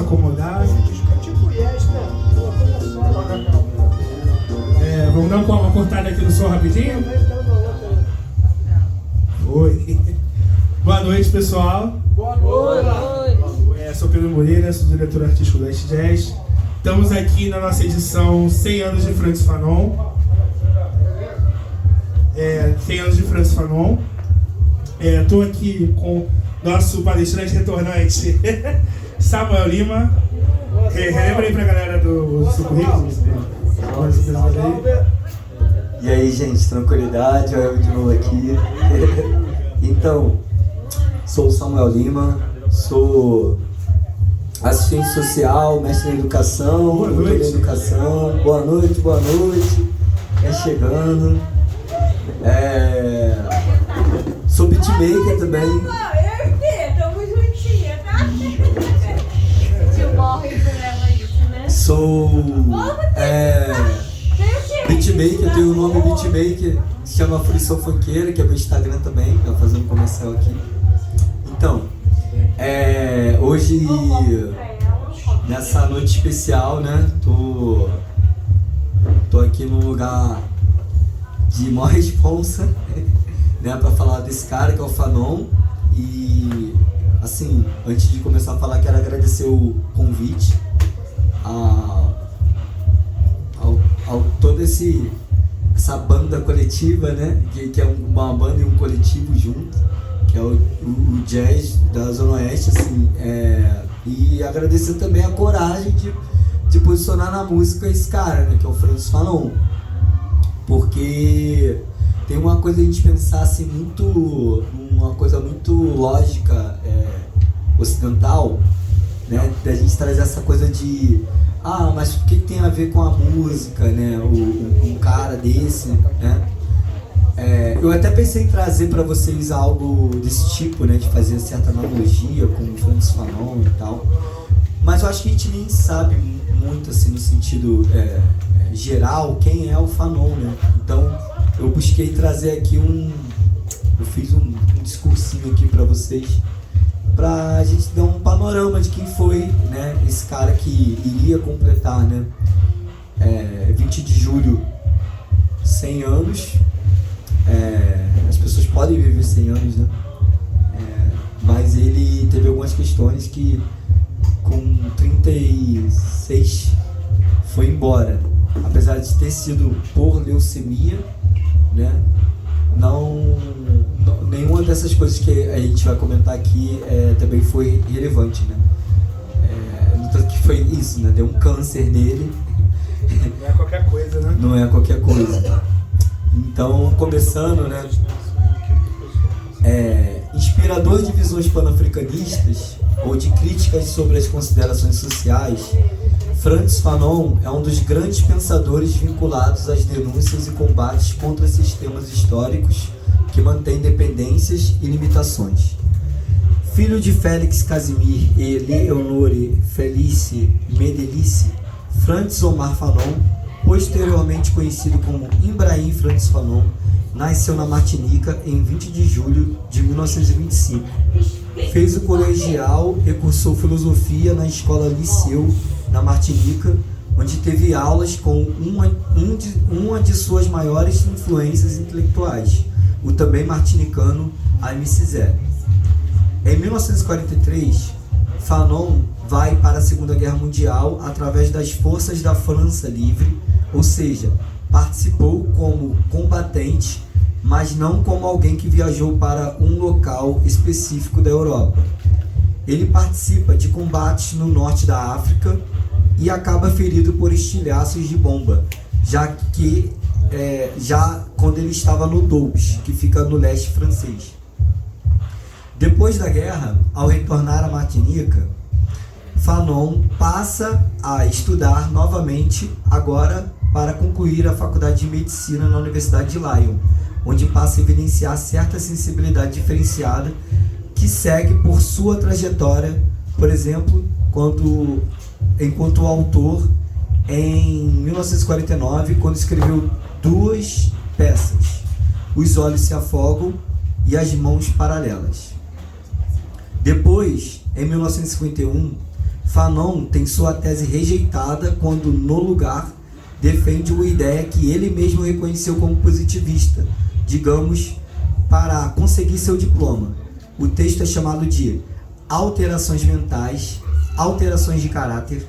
se acomodar. Tipo yes, né? Vamos dar uma cortada aqui no som rapidinho? Oi. Boa noite, pessoal. Boa noite. Sou Pedro Moreira, sou diretor artístico do West Jazz. Estamos aqui na nossa edição 100 anos de Francis Fanon. 100 anos de Francis Fanon. Estou aqui com nosso palestrante retornante, Samuel Lima. Relembra aí pra galera do seu currículo. E aí, gente, tranquilidade, eu de novo aqui. Então, sou o Samuel Lima, sou assistente social, mestre em educação, doutor em educação. Boa noite. Chegando. Sou beatmaker também. Eu e Fê, tamo juntinha, tá? Tio morre e leva isso, né? Sou beatmaker, tenho o nome beatmaker, se chama Fruição Funkeira, que é meu Instagram também, tô fazendo comercial aqui. Então, hoje, nessa noite especial, né, tô aqui num lugar de maior responsa, né, pra falar desse cara que é o Fanon. E, assim, antes de começar a falar, quero agradecer o convite a toda essa banda coletiva, né, que é uma banda e um coletivo junto, que é o jazz da Zona Oeste, assim, e agradecer também a coragem de posicionar na música esse cara, né, que é o Francis Fanon, porque tem uma coisa a gente pensar assim, uma coisa muito lógica, ocidental, né, da gente trazer essa coisa de mas o que tem a ver com a música, né? Um cara desse, né? Eu até pensei em trazer para vocês algo desse tipo, né? De fazer certa analogia com o Francis Fanon e tal. Mas eu acho que a gente nem sabe muito, assim, no sentido geral, quem é o Fanon, né? Então, eu busquei trazer aqui eu fiz um discursinho aqui para vocês, pra gente dar um panorama de quem foi, né, esse cara que iria completar, né, 20 de julho, 100 anos. As pessoas podem viver 100 anos, né, mas ele teve algumas questões que com 36 foi embora, apesar de ter sido por leucemia, né. Nenhuma dessas coisas que a gente vai comentar aqui também foi relevante, né? No tanto que foi isso, né? Deu um câncer nele. Não é qualquer coisa, né? Não é qualquer coisa. Então, começando, né? Inspirador de visões panafricanistas ou de críticas sobre as considerações sociais, Francis Fanon é um dos grandes pensadores vinculados às denúncias e combates contra sistemas históricos que mantêm dependências e limitações. Filho de Félix Casimir e Leonore Felice Medelice, Francis Omar Fanon, posteriormente conhecido como Ibrahim Francis Fanon, nasceu na Martinica em 20 de julho de 1925. Fez o colegial e cursou filosofia na escola Liceu, na Martinica, onde teve aulas com uma de suas maiores influências intelectuais, o também martinicano A.M.C. Zé. Em 1943, Fanon vai para a Segunda Guerra Mundial através das Forças da França Livre, ou seja, participou como combatente, mas não como alguém que viajou para um local específico da Europa. Ele participa de combates no norte da África e acaba ferido por estilhaços de bomba, já quando ele estava no Doubs, que fica no leste francês. Depois da guerra, ao retornar à Martinica, Fanon passa a estudar novamente, agora para concluir a faculdade de medicina na Universidade de Lyon, onde passa a evidenciar certa sensibilidade diferenciada que segue por sua trajetória, por exemplo, enquanto autor em 1949, quando escreveu 2 peças, Os Olhos se Afogam e As Mãos Paralelas. Depois, em 1951, Fanon tem sua tese rejeitada quando, no lugar, defende uma ideia que ele mesmo reconheceu como positivista, digamos, para conseguir seu diploma. O texto é chamado de Alterações Mentais, Alterações de Caráter,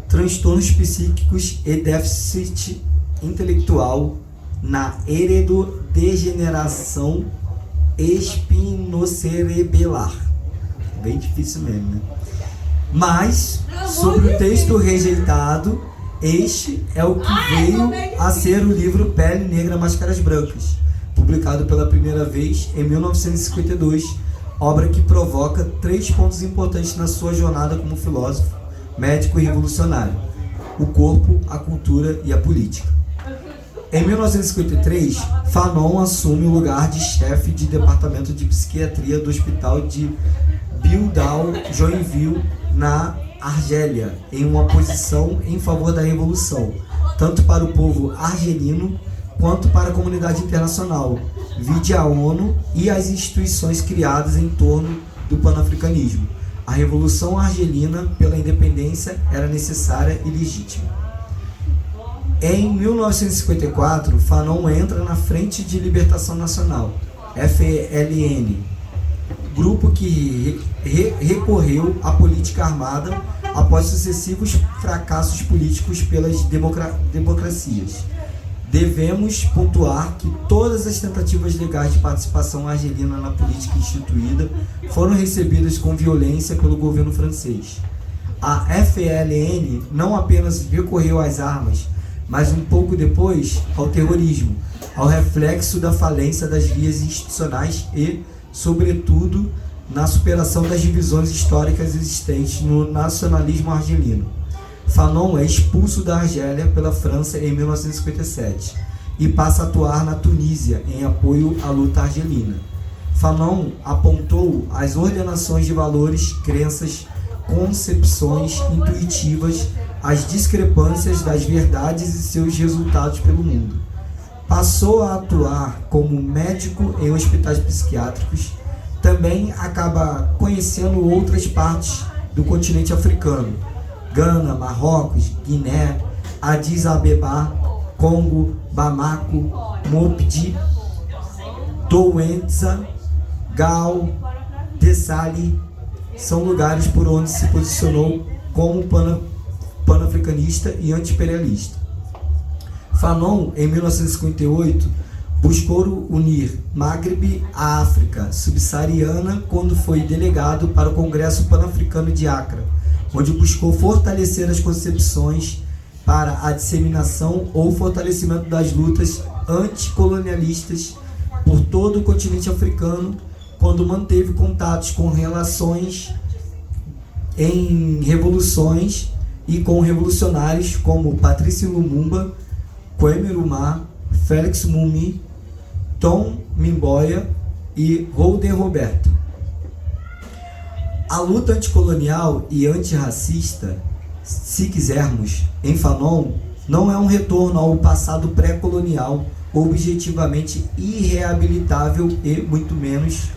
Transtornos Psíquicos e Déficit Intelectual na Heredodegeneração Espinocerebelar. Bem difícil mesmo, né? Mas, sobre o texto rejeitado, este é o que veio a ser o livro Pele Negra, Máscaras Brancas, publicado pela primeira vez em 1952, obra que provoca 3 pontos importantes na sua jornada como filósofo, médico e revolucionário: o corpo, a cultura e a política. Em 1953, Fanon assume o lugar de chefe de departamento de psiquiatria do Hospital de Bilbao-Joinville, na Argélia, em uma posição em favor da revolução, tanto para o povo argelino quanto para a comunidade internacional, vide a ONU e as instituições criadas em torno do panafricanismo. A revolução argelina pela independência era necessária e legítima. Em 1954, Fanon entra na Frente de Libertação Nacional, FLN, grupo que recorreu à política armada após sucessivos fracassos políticos pelas democracias. Devemos pontuar que todas as tentativas legais de participação argelina na política instituída foram recebidas com violência pelo governo francês. A FLN não apenas recorreu às armas, mas um pouco depois ao terrorismo, ao reflexo da falência das vias institucionais e, sobretudo, na superação das divisões históricas existentes no nacionalismo argelino. Fanon é expulso da Argélia pela França em 1957 e passa a atuar na Tunísia em apoio à luta argelina. Fanon apontou as ordenações de valores, crenças, concepções intuitivas, as discrepâncias das verdades e seus resultados pelo mundo. Passou a atuar como médico em hospitais psiquiátricos. Também acaba conhecendo outras partes do continente africano: Gana, Marrocos, Guiné, Addis Abeba, Congo, Bamako, Mopti, Douentza, Gao, Dessali. São lugares por onde se posicionou como panafricanista e anti-imperialista. Fanon, em 1958, buscou unir Maghreb à África subsaariana quando foi delegado para o Congresso Pan-Africano de Accra, onde buscou fortalecer as concepções para a disseminação ou fortalecimento das lutas anticolonialistas por todo o continente africano, quando manteve contatos com relações em revoluções e com revolucionários como Patrice Lumumba, Kwame Nkrumah, Félix Mumi, Tom Mboya e Holden Roberto. A luta anticolonial e antirracista, se quisermos, em Fanon, não é um retorno ao passado pré-colonial, objetivamente irreabilitável e, muito menos,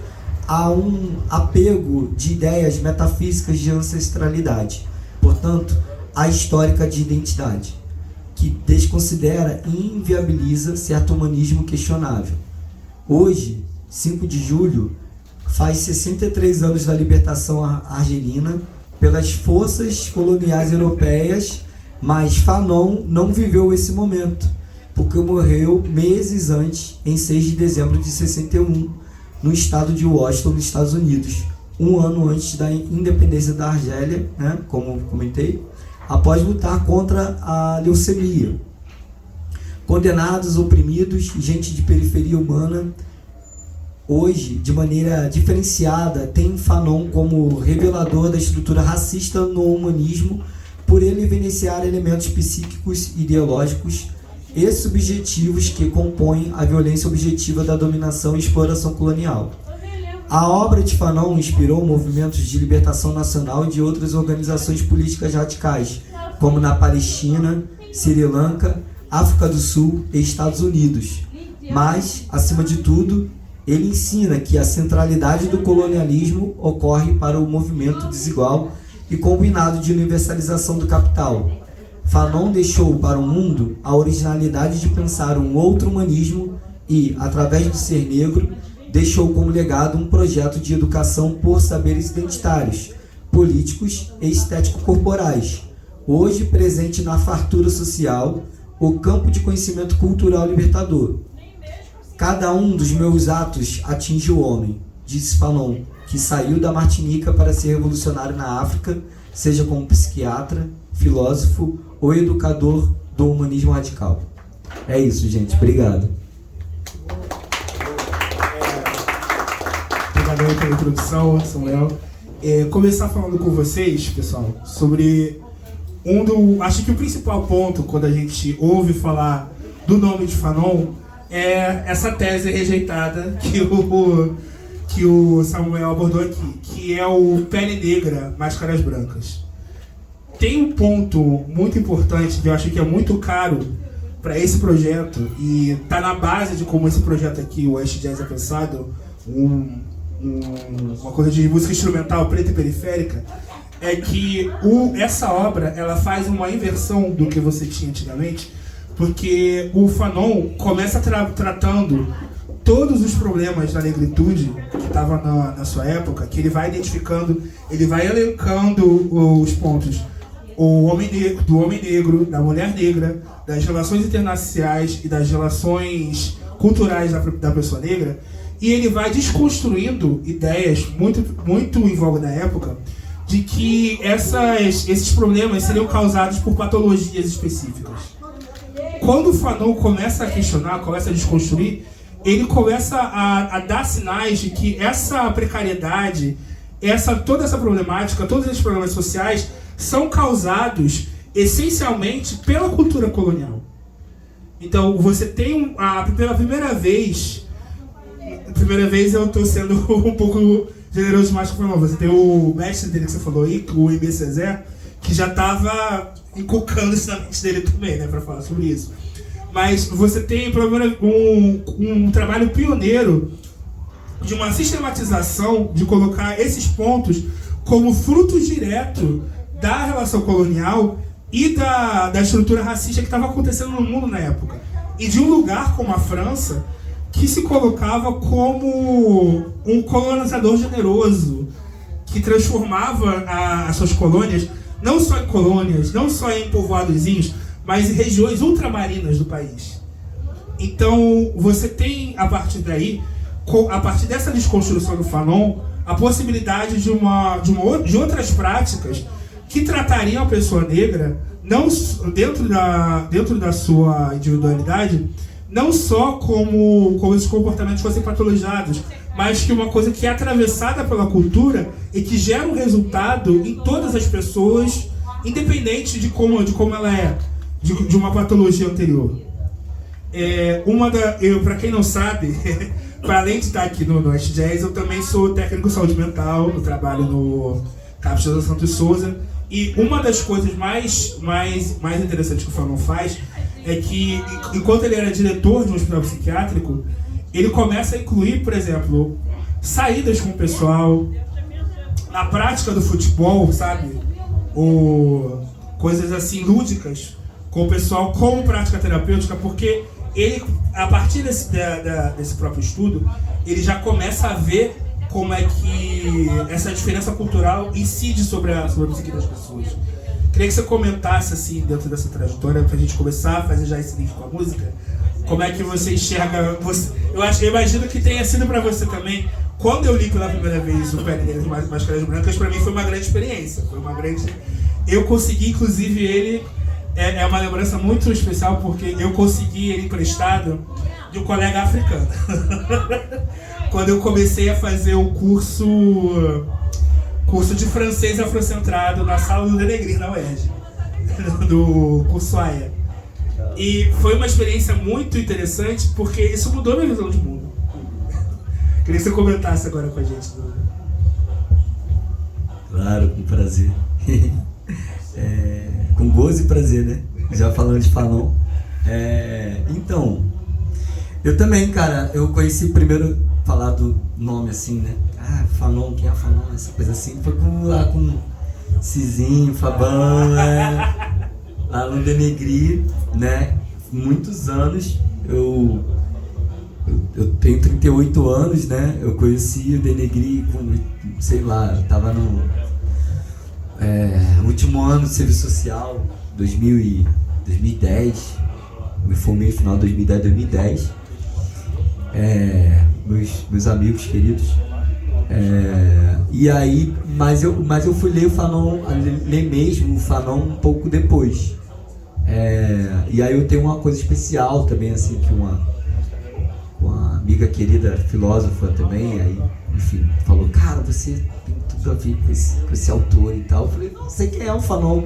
a um apego de ideias metafísicas de ancestralidade, portanto, a histórica de identidade, que desconsidera e inviabiliza certo humanismo questionável. Hoje, 5 de julho, faz 63 anos da libertação argelina pelas forças coloniais europeias, mas Fanon não viveu esse momento, porque morreu meses antes, em 6 de dezembro de 61, no estado de Washington, nos Estados Unidos, um ano antes da independência da Argélia, né, como comentei, após lutar contra a leucemia. Condenados, oprimidos, gente de periferia humana, hoje, de maneira diferenciada, tem Fanon como revelador da estrutura racista no humanismo, por ele evidenciar elementos psíquicos, ideológicos e subjetivos que compõem a violência objetiva da dominação e exploração colonial. A obra de Fanon inspirou movimentos de libertação nacional e de outras organizações políticas radicais, como na Palestina, Sri Lanka, África do Sul e Estados Unidos. Mas, acima de tudo, ele ensina que a centralidade do colonialismo ocorre para o movimento desigual e combinado de universalização do capital. Fanon deixou para o mundo a originalidade de pensar um outro humanismo e, através do ser negro, deixou como legado um projeto de educação por saberes identitários, políticos e estético-corporais, hoje presente na fartura social, o campo de conhecimento cultural libertador. Cada um dos meus atos atinge o homem, disse Fanon, que saiu da Martinica para ser revolucionário na África, seja como psiquiatra, filósofo ou educador do humanismo radical. É isso, gente. Obrigado. Obrigado pela introdução, Samuel. Começar falando com vocês, pessoal, sobre acho que o principal ponto quando a gente ouve falar do nome de Fanon é essa tese rejeitada que o Samuel abordou aqui, que é o pele negra, máscaras brancas. Tem um ponto muito importante que eu acho que é muito caro para esse projeto e está na base de como esse projeto aqui, o West Jazz, é pensado, uma coisa de música instrumental preta e periférica, é que essa obra ela faz uma inversão do que você tinha antigamente, porque o Fanon começa tratando todos os problemas da negritude que estava na sua época, que ele vai identificando, ele vai elencando os pontos do homem negro, da mulher negra, das relações internacionais e das relações culturais da pessoa negra, e ele vai desconstruindo ideias muito em voga na época, de que esses problemas seriam causados por patologias específicas. Quando o Fanon começa a questionar, começa a desconstruir, ele começa a dar sinais de que essa precariedade, toda essa problemática, todos esses problemas sociais são causados essencialmente pela cultura colonial. Então, você tem pela primeira vez eu estou sendo um pouco generoso demais com o Fanon. Você tem o mestre dele que você falou aí, o Aimé Césaire, que já estava inculcando isso na mente dele também, né, para falar sobre isso. Mas você tem um trabalho pioneiro de uma sistematização de colocar esses pontos como fruto direto da relação colonial e da estrutura racista que estava acontecendo no mundo na época. E de um lugar como a França, que se colocava como um colonizador generoso, que transformava as suas colônias, não só em colônias, não só em povoadozinhos, mas em regiões ultramarinas do país. Então, você tem, a partir daí, a partir dessa desconstrução do Fanon, a possibilidade de outras práticas que tratariam a pessoa negra, não dentro da sua individualidade, não só como esses comportamentos fossem patologizados, mas que uma coisa que é atravessada pela cultura e que gera um resultado em todas as pessoas, independente de como ela é, de uma patologia anterior. Para quem não sabe, para além de estar aqui no West Jazz, eu também sou técnico de saúde mental, eu trabalho no CAPS José Santos Souza, e uma das coisas mais interessantes que o Fanon faz é que, enquanto ele era diretor de um hospital psiquiátrico, ele começa a incluir, por exemplo, saídas com o pessoal, na prática do futebol, sabe? Ou coisas assim lúdicas com o pessoal como prática terapêutica, porque ele, a partir desse próprio estudo, ele já começa a ver como é que essa diferença cultural incide sobre a psique das pessoas. Queria que você comentasse, assim, dentro dessa trajetória, pra gente começar a fazer já esse link com a música, como é que você enxerga... Eu imagino que tenha sido pra você também. Quando eu li pela primeira vez o Pele Negra de Máscaras Brancas, pra mim foi uma grande experiência. Eu consegui, inclusive, ele... É uma lembrança muito especial, porque eu consegui ele emprestado de um colega africano. Quando eu comecei a fazer o curso de francês afrocentrado na sala do Denegri, na UERJ, do curso AIA. E foi uma experiência muito interessante, porque isso mudou minha visão de mundo. Queria que você comentasse agora com a gente. Claro, com prazer. Com gozo e prazer, né? Já falando de Fanon. Então, eu também, cara, eu conheci primeiro falar do nome assim, né? Fanon, quem é Fanon? Essa coisa assim. Foi com Cizinho, Fabão, lá no Denegri, né? Muitos anos, eu tenho 38 anos, né? Eu conheci o Denegri com, sei lá, eu tava no último ano de serviço social, 2010, me formei no final de 2010, meus amigos queridos. E aí, mas eu fui ler o Fanon, ler mesmo o Fanon um pouco depois. E aí eu tenho uma coisa especial também, assim, que uma amiga querida, filósofa também, aí, enfim, falou, cara, você tem tudo a ver com esse autor e tal. Eu falei, não sei quem é o Fanon,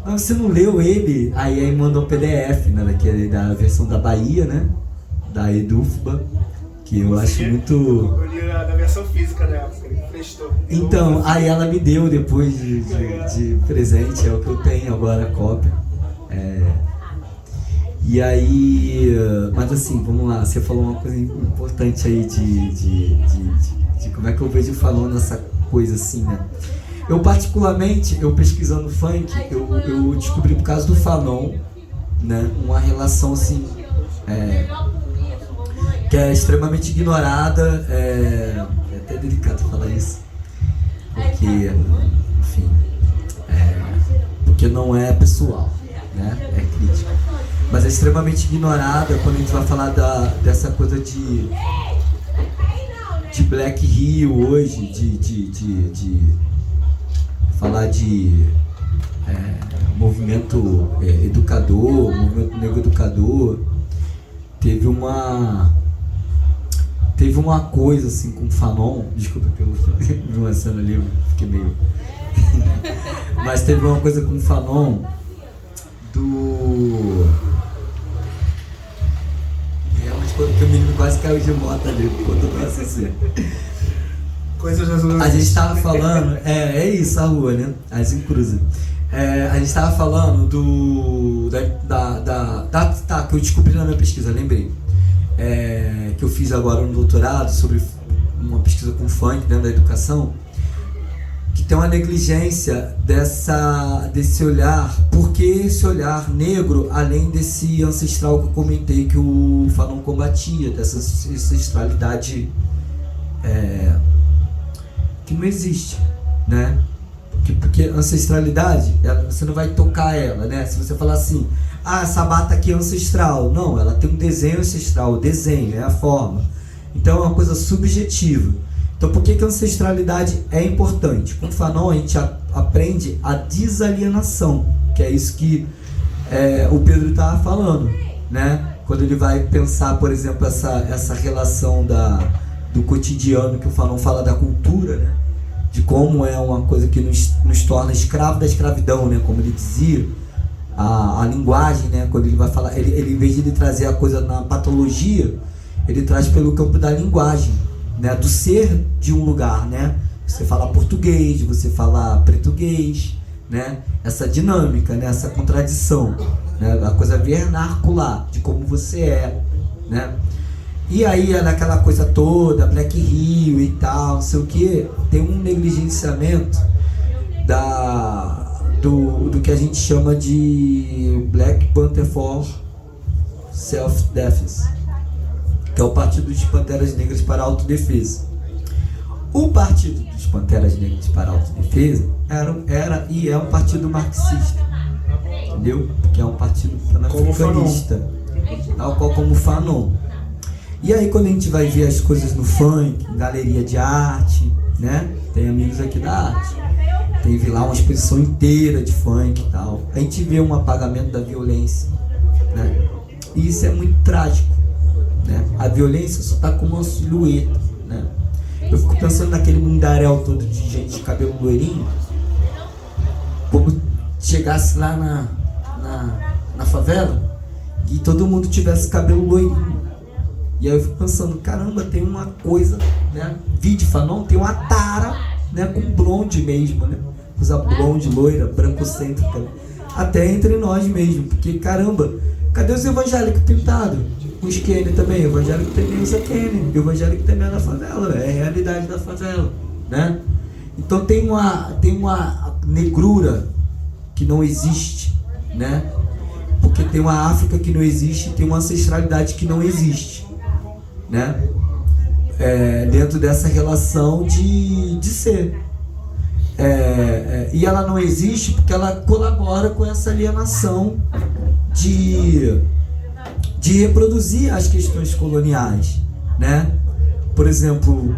mas você não leu ele? Aí mandou um PDF, né, da versão da Bahia, né, da Edufba, que eu acho muito... Eu li da versão física da época, ele prestou. Então, aí ela me deu depois de presente, é o que eu tenho agora, a cópia. E aí, mas assim, vamos lá, você falou uma coisa importante aí de como é que eu vejo o Fanon nessa coisa assim, né? Eu particularmente, pesquisando funk, eu descobri por causa do Fanon, né, uma relação assim, que é extremamente ignorada, é até delicado falar isso, porque, enfim, porque não é pessoal, né, é crítica, mas é extremamente ignorada quando a gente vai falar dessa coisa de Black Rio hoje, de falar de movimento educador, movimento negro educador. Teve uma coisa assim com o Fanon, desculpa que eu vi uma cena ali, eu fiquei meio... Mas teve uma coisa com o Fanon quando o menino quase caiu de moto ali, quando eu assim. A gente tava falando, é isso a rua, né? Aí se cruza. A gente tava falando que eu descobri na minha pesquisa, lembrei. Que eu fiz agora um doutorado sobre uma pesquisa com funk dentro da educação, que tem uma negligência desse olhar, porque esse olhar negro, além desse ancestral que eu comentei que o Fanon combatia, dessa ancestralidade que não existe, né? Porque ancestralidade, você não vai tocar ela, né? Se você falar assim, essa bata aqui é ancestral, não, ela tem um desenho ancestral, o desenho, é a forma. Então é uma coisa subjetiva. Então por que a ancestralidade é importante? Com o Fanon a gente aprende a desalienação, que é isso que o Pedro estava falando, né? Quando ele vai pensar, por exemplo, essa relação do cotidiano, que o Fanon fala da cultura, né? De como é uma coisa que nos torna escravo da escravidão, né? Como ele dizia, a linguagem, né? Quando ele vai falar, ele em vez de ele trazer a coisa na patologia, ele traz pelo campo da linguagem, né, do ser de um lugar, né? Você fala português, você fala português, né? Essa dinâmica, né? Essa contradição, né? A coisa vernacular de como você é, né? E aí naquela coisa toda, Black Rio e tal, não sei o que, tem um negligenciamento do que a gente chama de Black Panther for Self-Defense, que é o Partido dos Panteras Negras para a Autodefesa. O Partido dos Panteras Negras para a Autodefesa era e é um partido marxista, entendeu? Que é um partido panafricanista, tal qual como o Fanon. E aí quando a gente vai ver as coisas no funk, galeria de arte, né? Tem amigos aqui da arte, teve lá uma exposição inteira de funk e tal. A gente vê um apagamento da violência, né? E isso é muito trágico, né? A violência só está como uma silhueta, né? Eu fico pensando naquele mundaréu todo de gente de cabelo loirinho, como chegasse lá na favela e todo mundo tivesse cabelo loirinho. E aí eu fico pensando, caramba, tem uma coisa, né? Vide Fanon, tem uma tara, né? Com blonde mesmo, né? Usa blonde, loira, brancocêntrica, até entre nós mesmo, porque caramba, cadê os evangélicos pintados? Os Kenny também, o evangélico também usa Kenny, o evangélico também é da favela, é a realidade da favela, né? Então tem uma negrura que não existe, né? Porque tem uma África que não existe, tem uma ancestralidade que não existe, né? Dentro dessa relação de ser. E ela não existe porque ela colabora com essa alienação de reproduzir as questões coloniais, né? Por exemplo,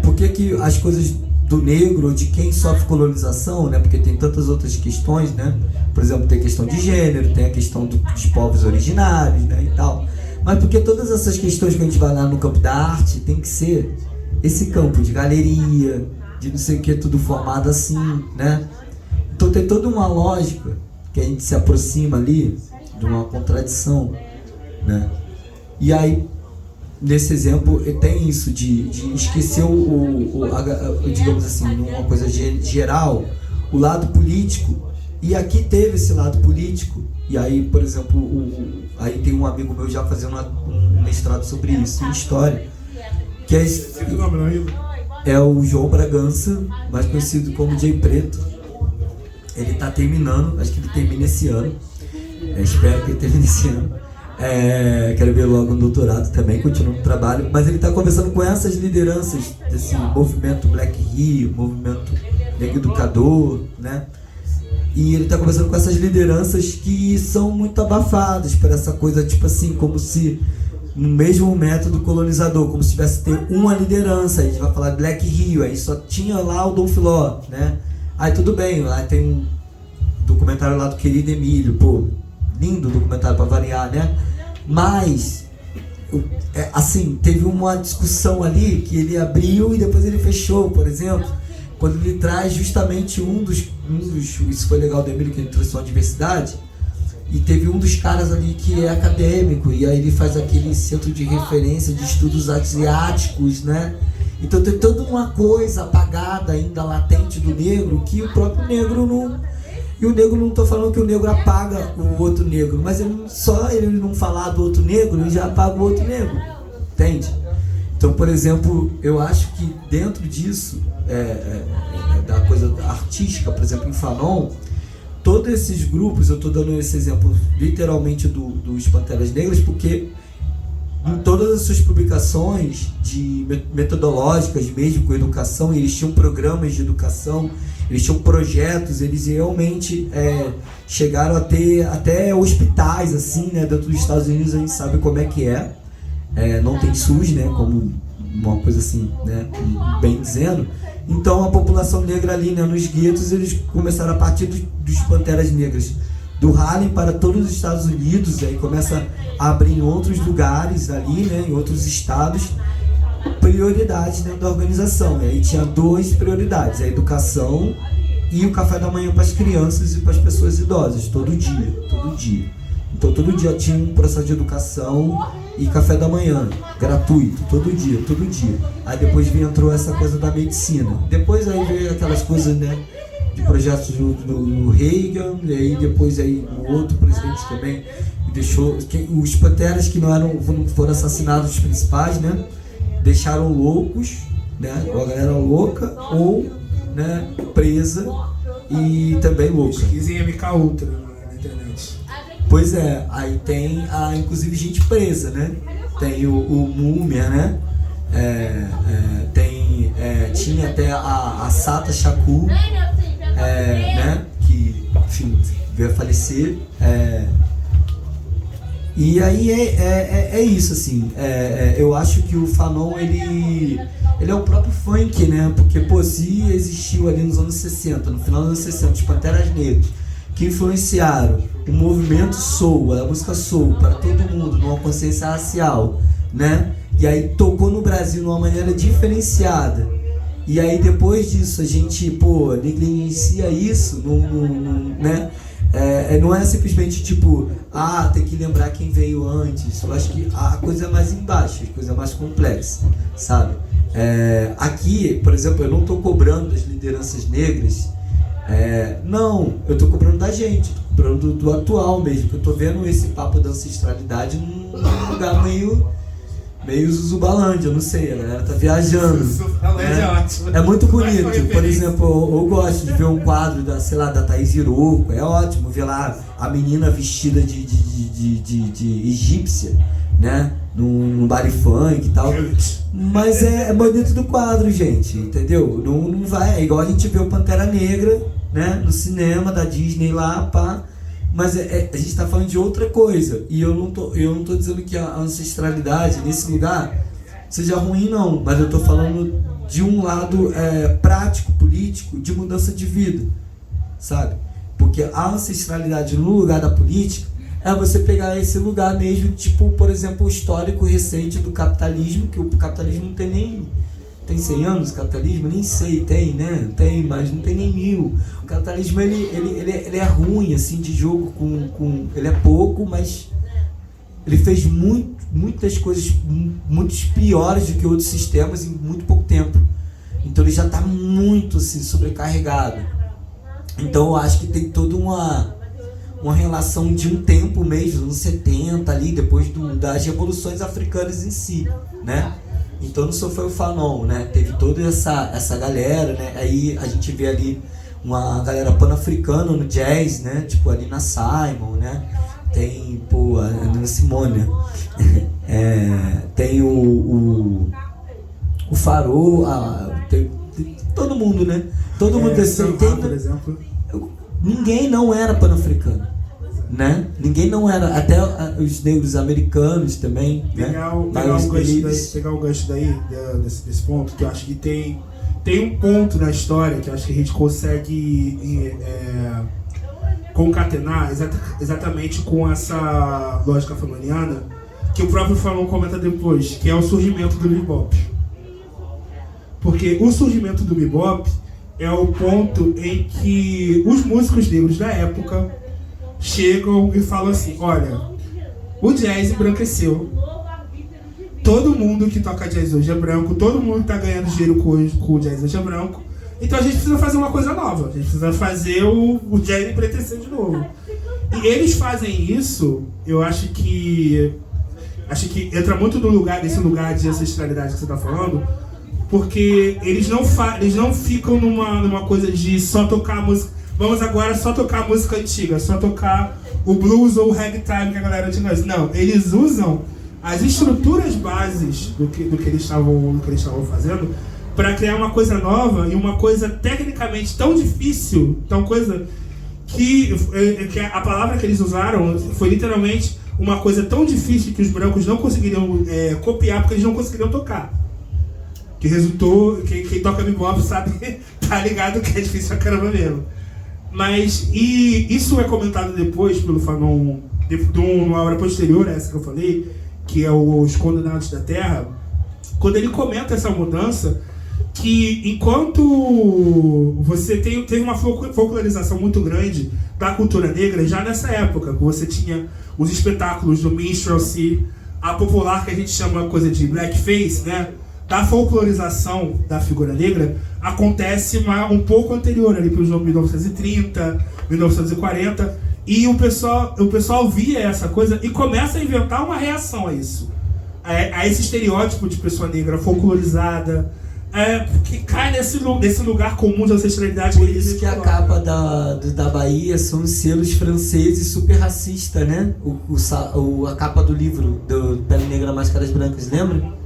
por que as coisas do negro, de quem sofre colonização, né? Porque tem tantas outras questões, né? Por exemplo, tem a questão de gênero, tem a questão dos povos originários, né? E tal. Mas porque todas essas questões que a gente vai lá no campo da arte tem que ser esse campo de galeria, de não sei o que, tudo formado assim, né? Então tem toda uma lógica que a gente se aproxima ali de uma contradição, né? E aí, nesse exemplo, tem isso de esquecer digamos assim, uma coisa geral, o lado político. E aqui teve esse lado político. E aí, por exemplo, aí tem um amigo meu já fazendo um mestrado sobre isso, em história, que é o João Bragança, mais conhecido como Jay Preto. Ele está terminando, acho que ele termina esse ano. Espero que ele termine esse ano. Quero ver logo um doutorado também, continuando o trabalho. Mas ele está conversando com essas lideranças desse movimento Black Rio, movimento Negro Educador, né? E ele está conversando com essas lideranças que são muito abafadas por essa coisa, tipo assim, como se no mesmo método colonizador, como se tivesse ter uma liderança. A gente vai falar Black Rio, aí só tinha lá o Dom Filó, né? Aí tudo bem, lá tem um documentário lá do querido Emílio, pô, lindo documentário para variar, né? Mas, assim, teve uma discussão ali que ele abriu e depois ele fechou, por exemplo, quando ele traz justamente um dos isso foi legal do Emílio, que ele trouxe uma diversidade, e teve um dos caras ali que é acadêmico, e aí ele faz aquele centro de referência de estudos asiáticos, né? Então tem toda uma coisa apagada ainda, latente do negro, que o próprio negro não... E o negro, não estou falando que o negro apaga o outro negro, mas ele não falar do outro negro, ele já apaga o outro negro, entende? Então, por exemplo, eu acho que dentro disso, da coisa artística, por exemplo, em Fanon, todos esses grupos, eu estou dando esse exemplo literalmente dos Panteras Negras, porque em todas as suas publicações metodológicas mesmo com educação, eles tinham programas de educação, eles tinham projetos, eles realmente chegaram a ter até hospitais, assim, né? Dentro dos Estados Unidos a gente sabe como é que não tem SUS, né? Como uma coisa assim, né? Bem dizendo. Então a população negra ali, né? Nos guetos, eles começaram a partir dos Panteras Negras do Harlem para todos os Estados Unidos, e aí começa a abrir em outros lugares ali, né? Em outros estados, prioridades dentro da organização. E aí tinha 2 prioridades, a educação e o café da manhã para as crianças e para as pessoas idosas, todo dia. Então todo dia tinha um processo de educação e café da manhã, gratuito, todo dia. Aí depois entrou essa coisa da medicina. Depois aí veio aquelas coisas, né, de projetos no Reagan, e aí depois aí o outro presidente também deixou, os panteras que não foram assassinados, os principais, né, deixaram loucos, né, a galera louca ou, né, presa e também louca. Dizem MK Ultra na internet. Pois é, aí tem inclusive gente presa, né? Tem o Múmia, né? Tinha até a Sata Shakur, né? Que, enfim, veio a falecer. E aí é isso, assim. Eu acho que o Fanon, ele é o próprio funk, né? Porque, pô, se existiu ali nos anos 60, no final dos anos 60, os Panteras Negras, que influenciaram o movimento soul, a música soul para todo mundo, numa consciência racial, né? E aí tocou no Brasil de uma maneira diferenciada. E aí depois disso a gente, pô, negligencia isso, né? Não é simplesmente tipo, tem que lembrar quem veio antes. Eu acho que a coisa é mais embaixo, a coisa é mais complexa, sabe? Aqui, por exemplo, eu não estou cobrando das lideranças negras. Não, eu tô cobrando da gente, tô cobrando do atual mesmo, que eu tô vendo esse papo da ancestralidade num lugar meio meio Zuzubalândia, não sei, a galera tá viajando. Zuzubalândia é ótimo. É muito Vai com bonito. Por referência. exemplo, eu gosto de ver um quadro da, sei lá, da Thaís Iroco. É ótimo ver lá a menina vestida de egípcia, né? Num baile funk e tal. Mas é bonito do quadro, gente, entendeu? Não vai. É igual a gente vê o Pantera Negra, né? No cinema da Disney lá, pá. Mas a gente tá falando de outra coisa. E eu não tô dizendo que a ancestralidade nesse lugar seja ruim, não. Mas eu tô falando de um lado prático, político, de mudança de vida, sabe? Porque a ancestralidade no lugar da política é você pegar esse lugar mesmo, tipo, por exemplo, o histórico recente do capitalismo, que o capitalismo não tem nem... Tem 100 anos o capitalismo? Nem sei, tem, né? Tem, mas não tem nem 1000. O capitalismo, ele é ruim, assim, de jogo com... Ele é pouco, mas ele fez muitas coisas muito piores do que outros sistemas em muito pouco tempo. Então ele já está muito, assim, sobrecarregado. Então eu acho que tem toda uma relação de um tempo mesmo, nos 70 ali, depois das revoluções africanas em si, né? Então não só foi o Fanon, né? Teve toda essa galera, né? Aí a gente vê ali uma galera pan-africana no jazz, né? Tipo ali na Simon, né? Tem, pô, a Nina Simone, tem o Faro, tem todo mundo, né? Todo mundo desse por exemplo. Ninguém não era pan-africano, né? Ninguém não era, até os negros americanos também, Pegar né? o gancho daí desse ponto, que eu acho que tem um ponto na história que eu acho que a gente consegue concatenar exatamente com essa lógica fanoniana, que o próprio Fanon comenta depois, que é o surgimento do bebop. Porque o surgimento do bebop é o ponto em que os músicos negros da época chegam e falam assim: olha, o jazz embranqueceu, todo mundo que toca jazz hoje é branco, todo mundo que tá ganhando dinheiro com o jazz hoje é branco, então a gente precisa fazer uma coisa nova, a gente precisa fazer o jazz embranquecer de novo. E eles fazem isso, eu acho que entra muito nesse lugar de ancestralidade que você tá falando, porque eles não ficam numa coisa de só tocar música. Vamos agora só tocar música antiga, só tocar o blues ou o ragtime que a galera tinha. Não, eles usam as estruturas bases do que eles estavam fazendo para criar uma coisa nova e uma coisa tecnicamente tão difícil, que a palavra que eles usaram foi literalmente uma coisa tão difícil que os brancos não conseguiriam copiar porque eles não conseguiriam tocar. Que resultou, quem toca bebop sabe, tá ligado que é difícil pra caramba mesmo. Mas, e isso é comentado depois pelo Fanon, numa obra posterior a essa que eu falei, que é Os Condenados da Terra, quando ele comenta essa mudança, que enquanto você teve uma folclorização muito grande da cultura negra, já nessa época, que você tinha os espetáculos do minstrelsy, a popular que a gente chama coisa de blackface, né? Da folclorização da figura negra, acontece um pouco anterior, ali para os anos 1930, 1940, e o pessoal via essa coisa e começa a inventar uma reação a isso, a esse estereótipo de pessoa negra folclorizada, que cai nesse lugar comum de ancestralidade. Por isso que a capa da Bahia são os selos franceses super racista, né? A capa do livro do Pele Negra, Máscaras Brancas, lembra?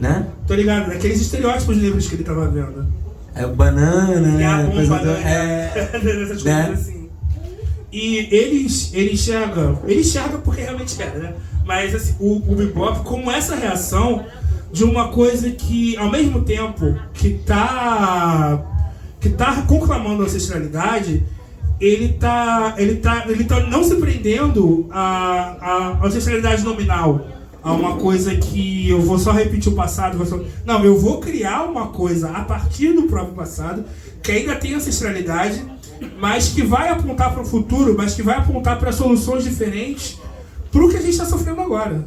Né? Tô ligado, naqueles estereótipos negros que ele tava vendo. É o banana, né? Essas coisas assim. E ele enxerga porque realmente era, né? Mas assim, o bebop como essa reação de uma coisa que, ao mesmo tempo que tá conclamando a ancestralidade, ele tá não se prendendo à ancestralidade nominal, a uma coisa que eu vou só repetir o passado, não, eu vou criar uma coisa a partir do próprio passado, que ainda tem ancestralidade, mas que vai apontar para o futuro, mas que vai apontar para soluções diferentes para o que a gente está sofrendo agora.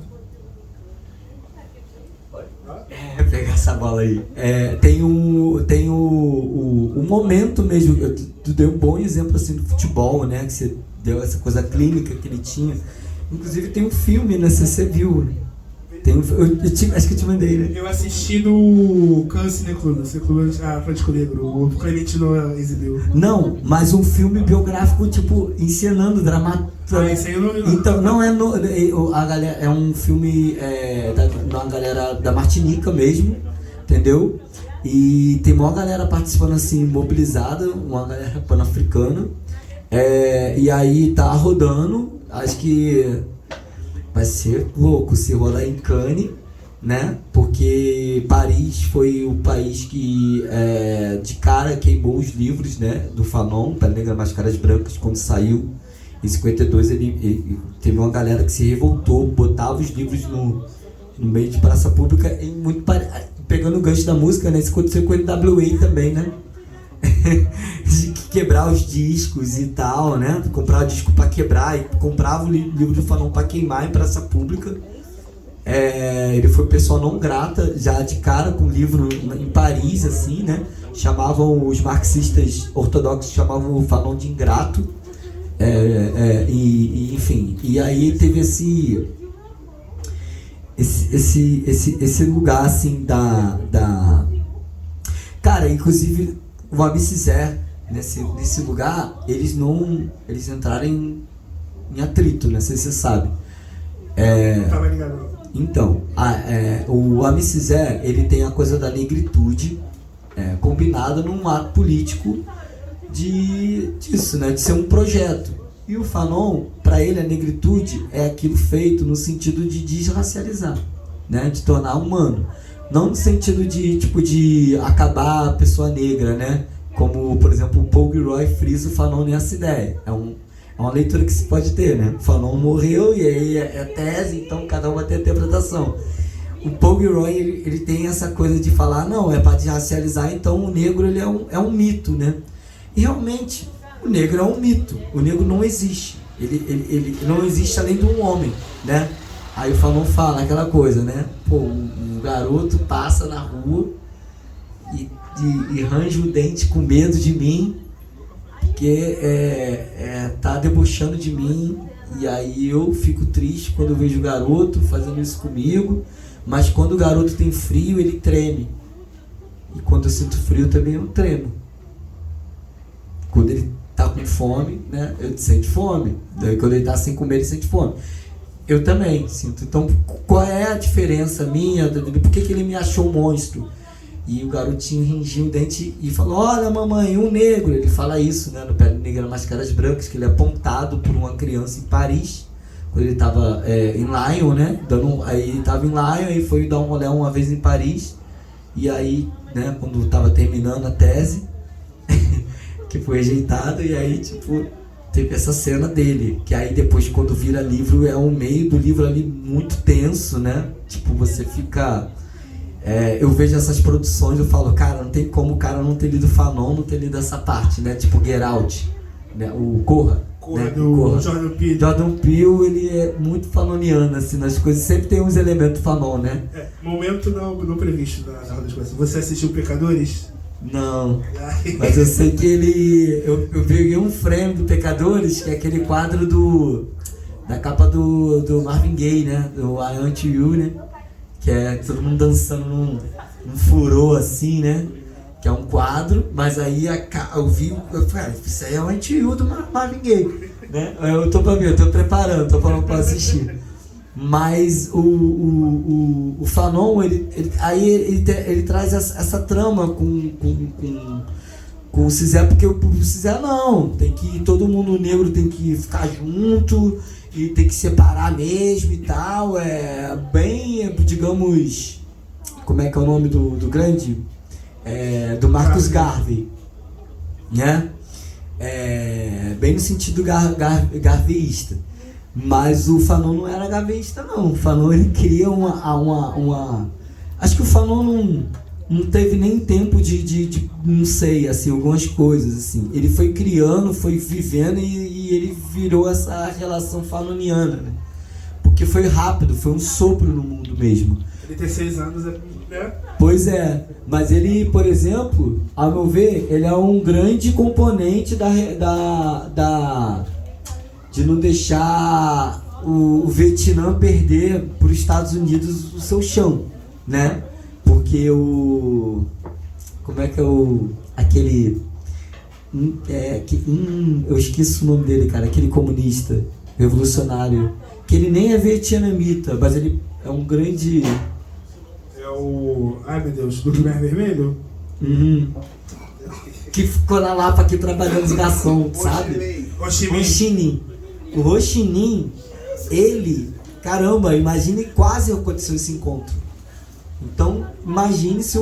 Pegar essa bola aí. Tem um momento mesmo, tu deu um bom exemplo assim do futebol, né? Que você deu essa coisa clínica que ele tinha. Inclusive tem um filme, né? Você viu? Acho que eu te mandei, né? Eu assisti no Cannes Cineclub, Atlântico Negro, o Clementino exibiu. Não, mas um filme biográfico, tipo, encenando dramaturgia. Esse aí eu não vi, não. Então, não é a galera, é um filme da uma galera da Martinica mesmo, entendeu? E tem uma galera participando assim, mobilizada, uma galera pan-africana. E aí tá rodando, acho que vai ser louco se rodar em Cannes, né? Porque Paris foi o país que de cara queimou os livros, né? Do Fanon, Pele Negra Máscaras Brancas, quando saiu. Em 52 ele teve uma galera que se revoltou, botava os livros no meio de praça pública, pegando o gancho da música, né? Isso aconteceu com o NWA também, né? De quebrar os discos e tal, né? Comprar o disco pra quebrar e comprava o livro do Fanon pra queimar em praça pública. Ele foi pessoa não grata, já de cara com o livro em Paris, assim, né? Chamavam os marxistas ortodoxos, chamavam o Fanon de ingrato. Enfim, e aí teve esse lugar assim da cara, inclusive o Ami Césaire nesse lugar, eles entraram em atrito, né? Não sei se você sabe. Tava ligado. Então, o Ami Césaire, ele tem a coisa da negritude combinada num ato político disso, né? De ser um projeto. E o Fanon, para ele, a negritude é aquilo feito no sentido de desracializar, né? De tornar humano. Não no sentido de acabar a pessoa negra, né? Como, por exemplo, o Paul Gilroy frisa o Fanon nessa ideia. É uma leitura que se pode ter, né? O Fanon morreu e aí é tese, então cada um vai ter a interpretação. O Paul Gilroy, ele tem essa coisa de falar, não, é para desracializar, então o negro ele é um mito, né? E realmente, o negro é um mito. O negro não existe. Ele não existe além de um homem, né? Aí o Fanon fala aquela coisa, né? Pô, um garoto passa na rua e range o dente com medo de mim, porque tá debochando de mim, e aí eu fico triste quando eu vejo o garoto fazendo isso comigo, mas quando o garoto tem frio, ele treme. E quando eu sinto frio também eu tremo. Quando ele tá com fome, né, ele sente fome. Daí quando ele tá sem comer, ele sente fome. Eu também sinto. Então, qual é a diferença minha? Por que ele me achou um monstro? E o garotinho rangiu o dente e falou, olha mamãe, um negro. Ele fala isso, né, no Pele Negra Máscaras Brancas, que ele é apontado por uma criança em Paris, quando ele estava em Lyon, né? Aí ele estava em Lyon, aí foi dar um rolê uma vez em Paris. E aí, né, quando estava terminando a tese, que foi rejeitado, e aí, tipo, teve essa cena dele, que aí depois, quando vira livro, é um meio do livro ali muito tenso, né? Tipo, você fica... eu vejo essas produções, eu falo, cara, não tem como o cara não ter lido Fanon, não ter lido essa parte, né? Tipo, Get Out, né? O Corra, né? Do Corra. Jordan Peele. Jordan Peele, ele é muito fanoniano, assim, nas coisas, sempre tem uns elementos Fanon, né? Momento não previsto na Roda das Coisas. Você assistiu Pecadores? Não, mas eu sei que eu peguei um frame do Pecadores, que é aquele quadro da capa do Marvin Gaye, né? Do I Want You, né? Que é todo mundo dançando num furor assim, né? Que é um quadro, mas aí eu falei, isso aí é o I Want You do Marvin Gaye, né? Eu tô preparando, tô falando pra assistir. Mas o Fanon, ele traz essa trama com o Césaire, porque o Césaire não, todo mundo negro tem que ficar junto e tem que separar mesmo e tal, bem, digamos, como é que é o nome do grande? Do Marcus Garvey, né? Bem no sentido garveyista. Mas o Fanon não era gaveísta, não. O Fanon, ele cria uma... Acho que o Fanon não teve nem tempo de não sei, assim, algumas coisas, assim. Ele foi criando, foi vivendo e ele virou essa relação fanoniana, né? Porque foi rápido, foi um sopro no mundo mesmo. 36 anos, né? Pois é, mas ele, por exemplo, ao meu ver, ele é um grande componente de não deixar o Vietnã perder para os Estados Unidos o seu chão, né? Porque como é que é aquele... eu esqueço o nome dele, cara, aquele comunista revolucionário, que ele nem é vietnamita, mas ele é um grande... É o... Ai, meu Deus, do Khmer Vermelho? Que ficou na Lapa aqui trabalhando de garçom, sabe? Ho Chi Ho Minh. Chi Minh. O Ho Chi Minh, ele... Caramba, imagine, quase aconteceu esse encontro. Então, imagine se